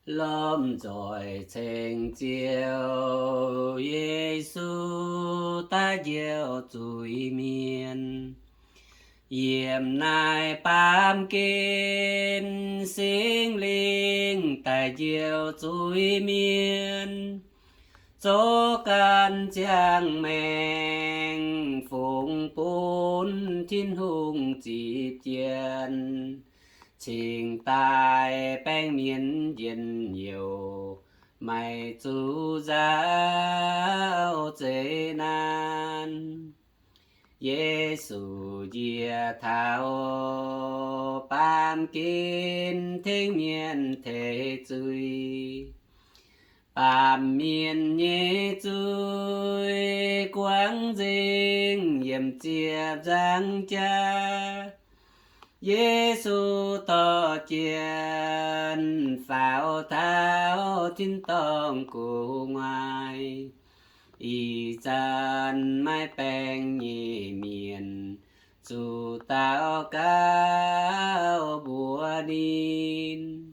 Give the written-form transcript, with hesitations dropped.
lâm rồi thành chiều Giêsu ta gieo chuỗi miền yểm nai bám kín sinh linh tại diệu chuỗi miền chỗ can trang mèng phụng bốn thiên hùng chỉ tiền trình tài bang miền yên nhiều mày chú giáo chế nan Giêsu dia thao bám kín thiên miền thế chui bám miền nhé chui quang dinh yểm chia giang cha Giêsu to chiên pháo tháo thiên tông của ngoài y gian mai bèn nhị miền dù tao cao bùa điên